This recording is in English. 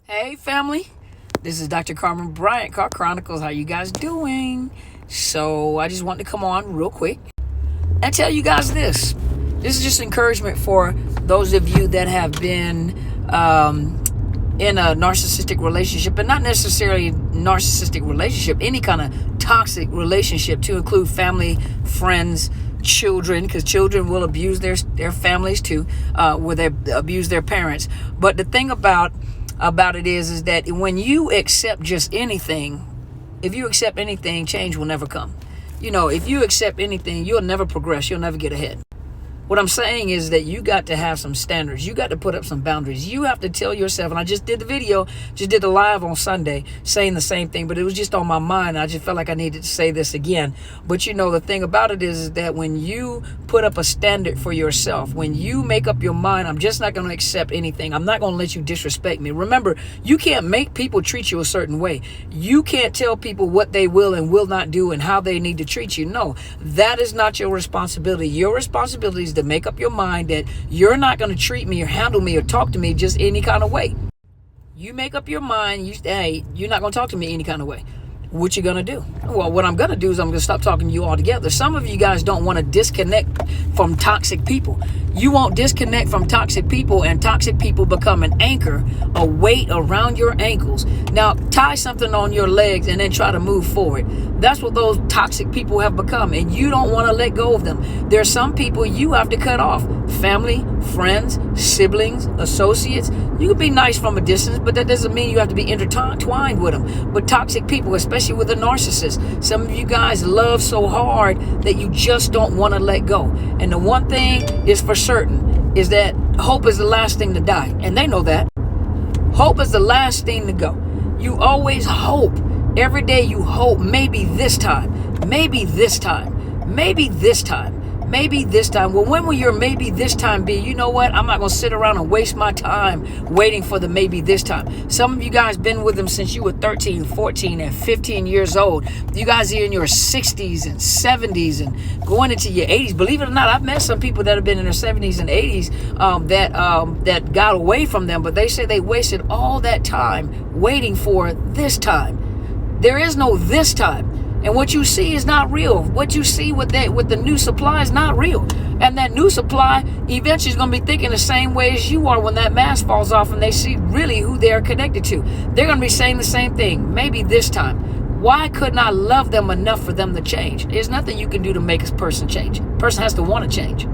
Hey family, this is Dr. Carmen Bryant, Car Chronicles. How you guys doing? So I just wanted to come on real quick and tell you guys this. This is just encouragement for those of you that have been in a narcissistic relationship, but not necessarily narcissistic relationship, any kind of toxic relationship, to include family, friends, children, because children will abuse their families too, where they abuse their parents. But the thing about it is that when you accept just anything, if you accept anything, change will never come. If you accept anything, you'll never progress. You'll never get ahead. What I'm saying is that you got to have some standards. You got to put up some boundaries. You have to tell yourself, and I just did the live on Sunday saying the same thing, but it was just on my mind. I just felt like I needed to say this again. But the thing about it is that when you put up a standard for yourself, when you make up your mind, I'm just not going to accept anything. I'm not going to let you disrespect me. Remember, you can't make people treat you a certain way. You can't tell people what they will and will not do and how they need to treat you. No, that is not your responsibility. Your responsibility is to make up your mind that you're not going to treat me or handle me or talk to me just any kind of way. You make up your mind, you're not going to talk to me any kind of way. What you going to do? Well, what I'm going to do is I'm going to stop talking to you altogether. Some of you guys don't want to disconnect from toxic people. You won't disconnect from toxic people, and toxic people become an anchor, a weight around your ankles. Now, tie something on your legs and then try to move forward. That's what those toxic people have become, and you don't want to let go of them. There's some people you have to cut off. Family, friends, siblings, associates. You can be nice from a distance, but that doesn't mean you have to be intertwined with them. But toxic people, especially with a narcissist, some of you guys love so hard that you just don't want to let go. And the one thing is for certain is that hope is the last thing to die. And they know that. Hope is the last thing to go. You always hope. Every day you hope, maybe this time, maybe this time, maybe this time. Maybe this time. Well, when will your maybe this time be? You know what? I'm not going to sit around and waste my time waiting for the maybe this time. Some of you guys been with them since you were 13, 14, and 15 years old. You guys are in your 60s and 70s and going into your 80s. Believe it or not, I've met some people that have been in their 70s and 80s that got away from them, but they say they wasted all that time waiting for this time. There is no this time. And what you see is not real. What you see with the new supply is not real. And that new supply eventually is going to be thinking the same way as you are when that mask falls off and they see really who they are connected to. They're going to be saying the same thing. Maybe this time. Why couldn't I love them enough for them to change? There's nothing you can do to make a person change. A person has to want to change.